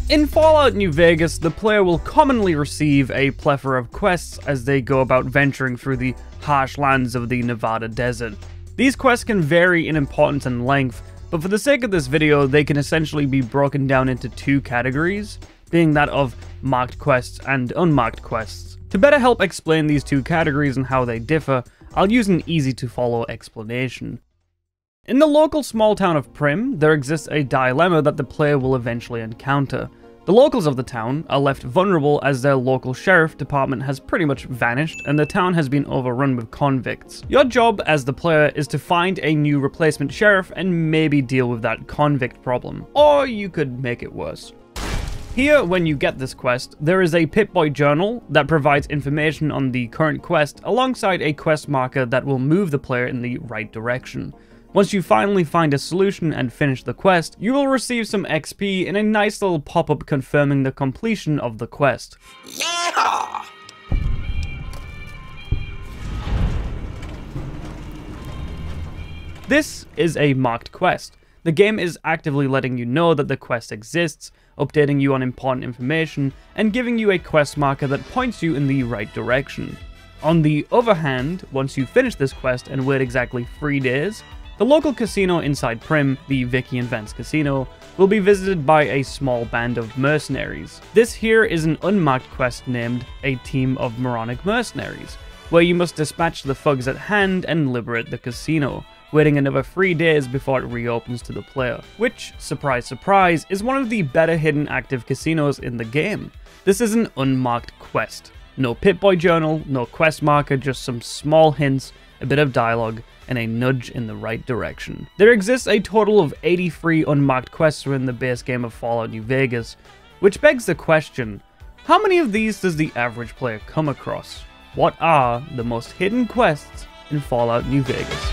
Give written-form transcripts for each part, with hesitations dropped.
In Fallout New Vegas, the player will commonly receive a plethora of quests as they go about venturing through the harsh lands of the Nevada desert. These quests can vary in importance and length, but for the sake of this video, they can essentially be broken down into two categories, being that of marked quests and unmarked quests. To better help explain these two categories and how they differ, I'll use an easy-to-follow explanation. In the local small town of Prim, there exists a dilemma that the player will eventually encounter. The locals of the town are left vulnerable as their local sheriff department has pretty much vanished and the town has been overrun with convicts. Your job as the player is to find a new replacement sheriff and maybe deal with that convict problem. Or you could make it worse. Here, when you get this quest, there is a Pip-Boy journal that provides information on the current quest alongside a quest marker that will move the player in the right direction. Once you finally find a solution and finish the quest, you will receive some XP in a nice little pop-up confirming the completion of the quest. Yeah! This is a marked quest. The game is actively letting you know that the quest exists, updating you on important information, and giving you a quest marker that points you in the right direction. On the other hand, once you finish this quest and wait exactly 3 days, the local casino inside Prim, the Vicky and Vance Casino, will be visited by a small band of mercenaries. This here is an unmarked quest named A Team of Moronic Mercenaries, where you must dispatch the thugs at hand and liberate the casino, waiting another 3 days before it reopens to the player, which, surprise surprise, is one of the better hidden active casinos in the game. This is an unmarked quest. No Pip-Boy journal, no quest marker, just some small hints, a bit of dialogue, and a nudge in the right direction. There exists a total of 83 unmarked quests within the base game of Fallout New Vegas, which begs the question, how many of these does the average player come across? What are the most hidden quests in Fallout New Vegas?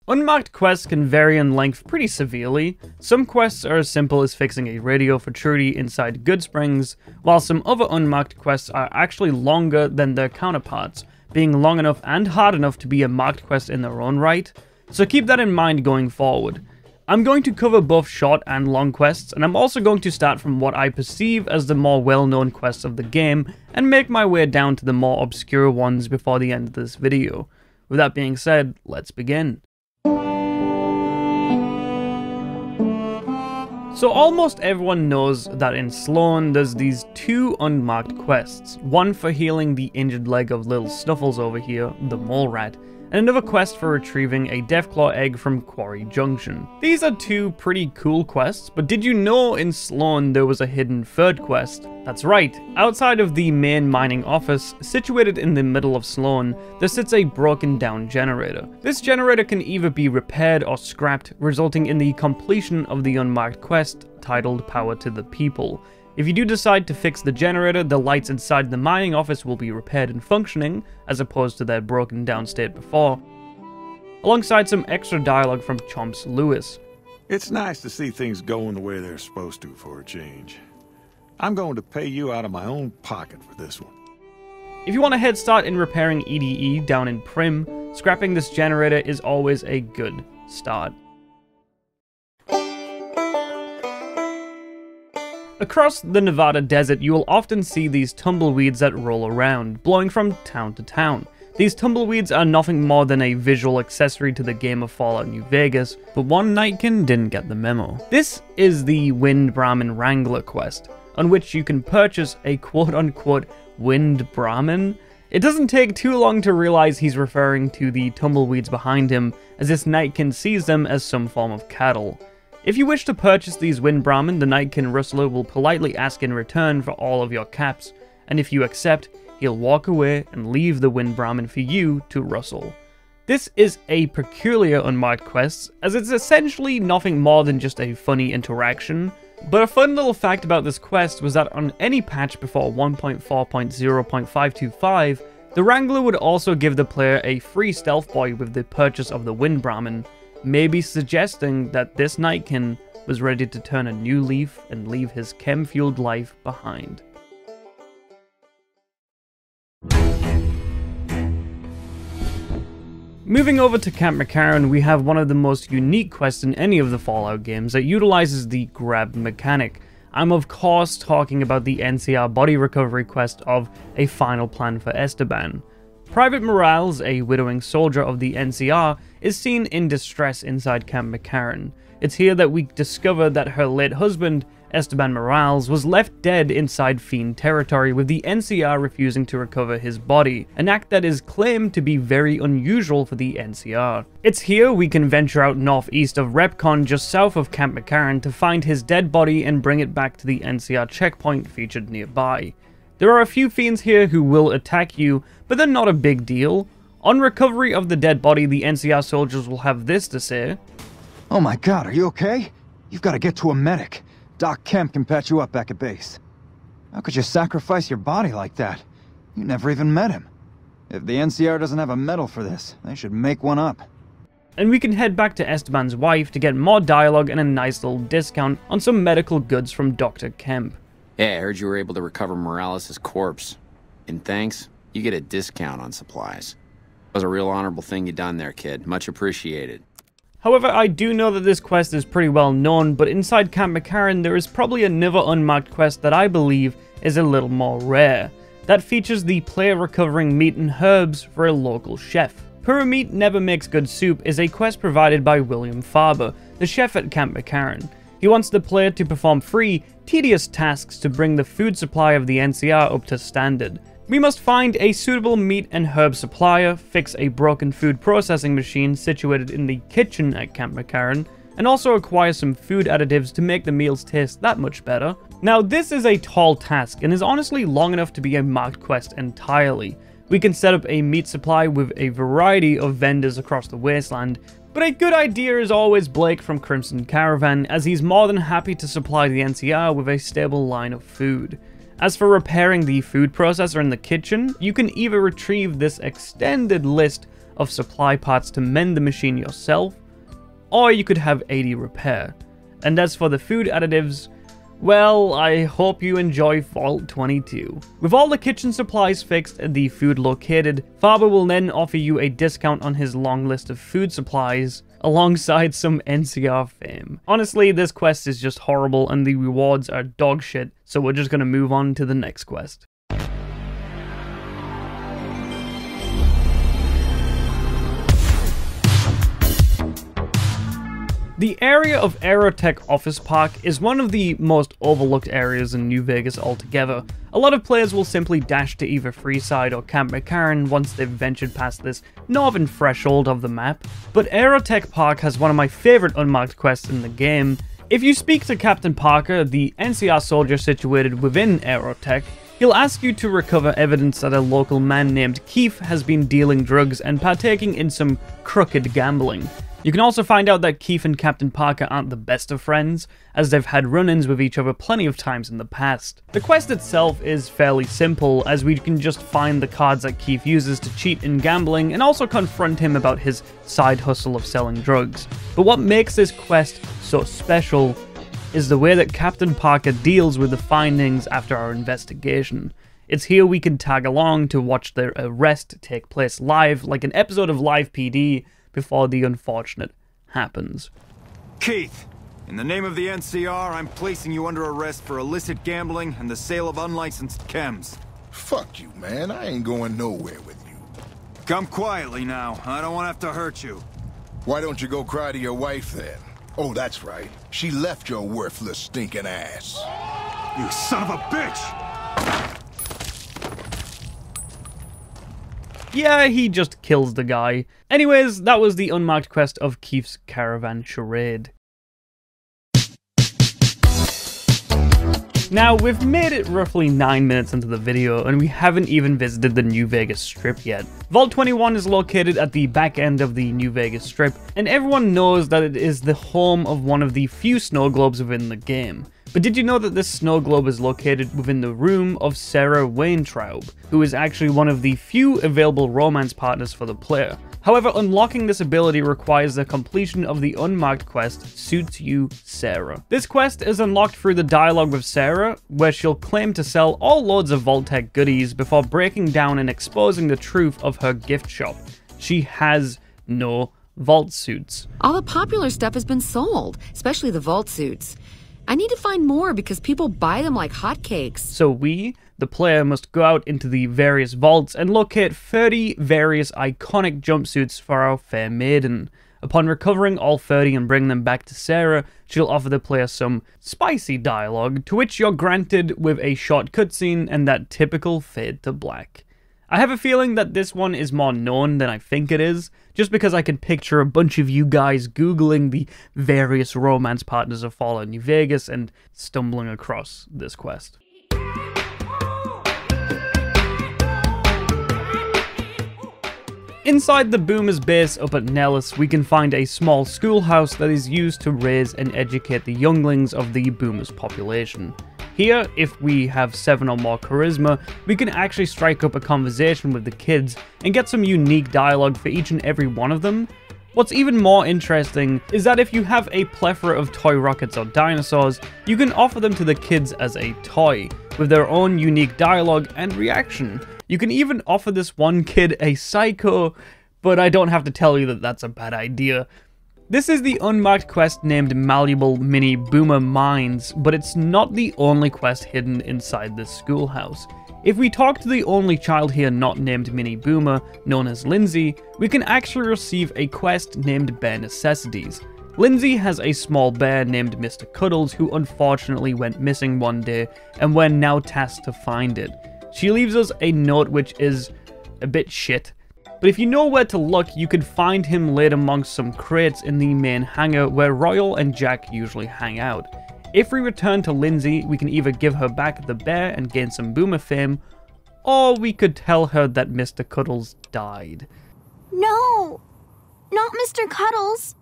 Unmarked quests can vary in length pretty severely. Some quests are as simple as fixing a radio for Trudy inside Goodsprings, while some other unmarked quests are actually longer than their counterparts, being long enough and hard enough to be a marked quest in their own right, so keep that in mind going forward. I'm going to cover both short and long quests, and I'm also going to start from what I perceive as the more well-known quests of the game, and make my way down to the more obscure ones before the end of this video. With that being said, let's begin. So almost everyone knows that in Sloan there's these two unmarked quests, one for healing the injured leg of little Snuffles over here, the mole rat, and another quest for retrieving a Deathclaw egg from Quarry Junction. These are two pretty cool quests, but did you know in Sloan there was a hidden third quest? That's right, outside of the main mining office, situated in the middle of Sloan, there sits a broken down generator. This generator can either be repaired or scrapped, resulting in the completion of the unmarked quest titled Power to the People. If you do decide to fix the generator, the lights inside the mining office will be repaired and functioning, as opposed to their broken down state before, alongside some extra dialogue from Chomps Lewis. It's nice to see things going the way they're supposed to for a change. I'm going to pay you out of my own pocket for this one. If you want a head start in repairing EDE down in Prim, scrapping this generator is always a good start. Across the Nevada desert, you will often see these tumbleweeds that roll around, blowing from town to town. These tumbleweeds are nothing more than a visual accessory to the game of Fallout New Vegas, but one Nightkin didn't get the memo. This is the Wind Brahmin Wrangler quest, on which you can purchase a quote-unquote Wind Brahmin. It doesn't take too long to realize he's referring to the tumbleweeds behind him, as this Nightkin sees them as some form of cattle. If you wish to purchase these Wind Brahmin, the Nightkin Rustler will politely ask in return for all of your caps, and if you accept, he'll walk away and leave the Wind Brahmin for you to rustle. This is a peculiar unmarked quest, as it's essentially nothing more than just a funny interaction, but a fun little fact about this quest was that on any patch before 1.4.0.525, the Wrangler would also give the player a free stealth boy with the purchase of the Wind Brahmin, maybe suggesting that this Nightkin was ready to turn a new leaf and leave his chem-fueled life behind. Moving over to Camp McCarran, we have one of the most unique quests in any of the Fallout games that utilizes the grab mechanic. I'm of course talking about the NCR body recovery quest of A Final Plan for Esteban. Private Morales, a widowing soldier of the NCR, is seen in distress inside Camp McCarran. It's here that we discover that her late husband, Esteban Morales, was left dead inside Fiend territory, with the NCR refusing to recover his body, an act that is claimed to be very unusual for the NCR. It's here we can venture out northeast of Repcon, just south of Camp McCarran, to find his dead body and bring it back to the NCR checkpoint featured nearby. There are a few fiends here who will attack you, but they're not a big deal. On recovery of the dead body, the NCR soldiers will have this to say. "Oh my god, are you okay? You've got to get to a medic. Doc Kemp can patch you up back at base." "How could you sacrifice your body like that? You never even met him. If the NCR doesn't have a medal for this, they should make one up." And we can head back to Esteban's wife to get more dialogue and a nice little discount on some medical goods from Dr. Kemp. "Hey, I heard you were able to recover Morales' corpse. And thanks, you get a discount on supplies. That was a real honorable thing you done there, kid. Much appreciated." However, I do know that this quest is pretty well known, but inside Camp McCarran there is probably another unmarked quest that I believe is a little more rare. That features the player recovering meat and herbs for a local chef. Pura Meat Never Makes Good Soup is a quest provided by William Farber, the chef at Camp McCarran. He wants the player to perform 3 tedious tasks to bring the food supply of the NCR up to standard. We must find a suitable meat and herb supplier, fix a broken food processing machine situated in the kitchen at Camp McCarran, and also acquire some food additives to make the meals taste that much better. Now this is a tall task and is honestly long enough to be a marked quest entirely. We can set up a meat supply with a variety of vendors across the wasteland, but a good idea is always Blake from Crimson Caravan, as he's more than happy to supply the NCR with a stable line of food. As for repairing the food processor in the kitchen, you can either retrieve this extended list of supply parts to mend the machine yourself, or you could have 80 repair. And as for the food additives, well, I hope you enjoy Vault 22. With all the kitchen supplies fixed and the food located, Farber will then offer you a discount on his long list of food supplies, alongside some NCR fame. Honestly, this quest is just horrible and the rewards are dog shit, so we're just gonna move on to the next quest. The area of Aerotech Office Park is one of the most overlooked areas in New Vegas altogether. A lot of players will simply dash to either Freeside or Camp McCarran once they've ventured past this northern threshold of the map, but Aerotech Park has one of my favourite unmarked quests in the game. If you speak to Captain Parker, the NCR soldier situated within Aerotech, he'll ask you to recover evidence that a local man named Keith has been dealing drugs and partaking in some crooked gambling. You can also find out that Keith and Captain Parker aren't the best of friends, as they've had run-ins with each other plenty of times in the past. The quest itself is fairly simple, as we can just find the cards that Keith uses to cheat in gambling and also confront him about his side hustle of selling drugs. But what makes this quest so special is the way that Captain Parker deals with the findings after our investigation. It's here we can tag along to watch their arrest take place live, like an episode of Live PD, before the unfortunate happens. "Keith, in the name of the NCR, I'm placing you under arrest for illicit gambling and the sale of unlicensed chems." Fuck you, man. I ain't going nowhere with you. "Come quietly now. I don't want to have to hurt you." Why don't you go cry to your wife then? Oh, that's right. She left your worthless stinking ass. "You son of a bitch!" Yeah, he just kills the guy. Anyways, that was the unmarked quest of Keith's Caravan Charade. Now, we've made it roughly 9 minutes into the video, and we haven't even visited the New Vegas Strip yet. Vault 21 is located at the back end of the New Vegas Strip, and everyone knows that it is the home of one of the few snow globes within the game. But did you know that this snow globe is located within the room of Sarah Weintraub, who is actually one of the few available romance partners for the player? However, unlocking this ability requires the completion of the unmarked quest, Suits You, Sarah. This quest is unlocked through the dialogue with Sarah, where she'll claim to sell all loads of Vault-Tec goodies before breaking down and exposing the truth of her gift shop. She has No vault suits. All the popular stuff has been sold, especially the vault suits. I need to find more because people buy them like hotcakes. So we, the player, must go out into the various vaults and locate 30 various iconic jumpsuits for our fair maiden. Upon recovering all 30 and bringing them back to Sarah, she'll offer the player some spicy dialogue, to which you're granted with a short cutscene and that typical fade to black. I have a feeling that this one is more known than I think it is, just because I can picture a bunch of you guys googling the various romance partners of Fallout New Vegas and stumbling across this quest. Inside the Boomers base up at Nellis, we can find a small schoolhouse that is used to raise and educate the younglings of the Boomers population. Here, if we have 7 or more charisma, we can actually strike up a conversation with the kids and get some unique dialogue for each and every one of them. What's even more interesting is that if you have a plethora of toy rockets or dinosaurs, you can offer them to the kids as a toy, with their own unique dialogue and reaction. You can even offer this one kid a psycho, but I don't have to tell you that that's a bad idea. This is the unmarked quest named Malleable Mini Boomer Mines, but it's not the only quest hidden inside this schoolhouse. If we talk to the only child here not named Mini Boomer, known as Lindsay, we can actually receive a quest named Bare Necessities. Lindsay has a small bear named Mr. Cuddles who unfortunately went missing one day, and we're now tasked to find it. She leaves us a note which is a bit shit, but if you know where to look, you could find him laid amongst some crates in the main hangar where Royal and Jack usually hang out. If we return to Lindsay, we can either give her back the bear and gain some Boomer fame, or we could tell her that Mr. Cuddles died. No! Not Mr. Cuddles!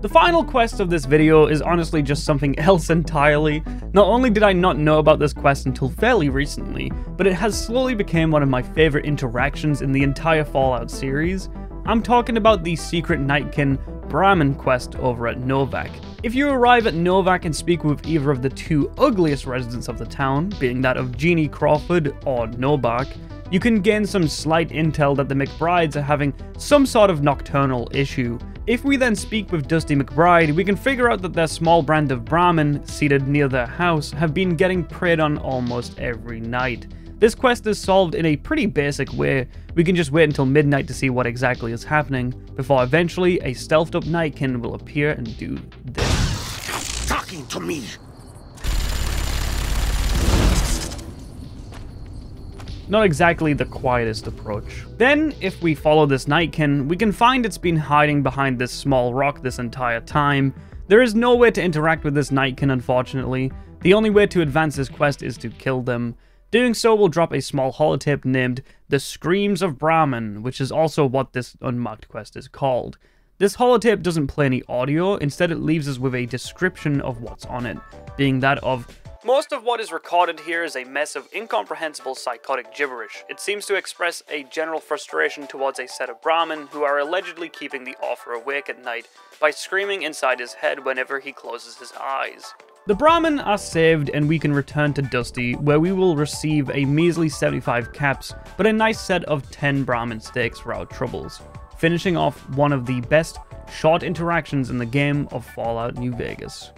The final quest of this video is honestly just something else entirely. Not only did I not know about this quest until fairly recently, but it has slowly become one of my favorite interactions in the entire Fallout series. I'm talking about the secret Nightkin Brahmin quest over at Novac. If you arrive at Novac and speak with either of the 2 ugliest residents of the town, being that of Jeannie Crawford or Novac, you can gain some slight intel that the McBrides are having some sort of nocturnal issue. If we then speak with Dusty McBride, we can figure out that their small brand of Brahmin, seated near their house, have been getting preyed on almost every night. This quest is solved in a pretty basic way. We can just wait until midnight to see what exactly is happening, before eventually a stealthed up Nightkin will appear and do this. Stop talking to me! Not exactly the quietest approach. Then, if we follow this Nightkin, we can find it's been hiding behind this small rock this entire time. There is no way to interact with this Nightkin, unfortunately. The only way to advance this quest is to kill them. Doing so will drop a small holotape named The Screams of Brahmin, which is also what this unmarked quest is called. This holotape doesn't play any audio, instead it leaves us with a description of what's on it, being that of most of what is recorded here is a mess of incomprehensible psychotic gibberish. It seems to express a general frustration towards a set of Brahmin who are allegedly keeping the author awake at night by screaming inside his head whenever he closes his eyes. The Brahmin are saved and we can return to Dusty, where we will receive a measly 75 caps, but a nice set of 10 Brahmin steaks for our troubles, finishing off one of the best short interactions in the game of Fallout New Vegas.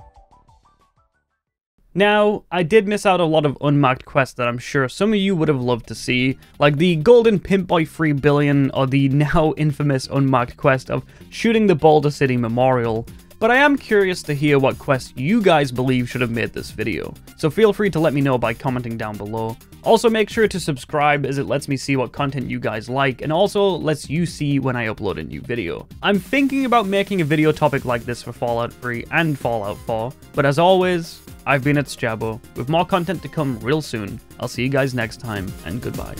Now, I did miss out a lot of unmarked quests that I'm sure some of you would have loved to see, like the Golden Pimp Boy 3 Billion or the now infamous unmarked quest of shooting the Boulder City Memorial, but I am curious to hear what quests you guys believe should have made this video, so feel free to let me know by commenting down below. Also make sure to subscribe as it lets me see what content you guys like and also lets you see when I upload a new video. I'm thinking about making a video topic like this for Fallout 3 and Fallout 4, but as always, I've been Itsjabo, with more content to come real soon. I'll see you guys next time, and goodbye.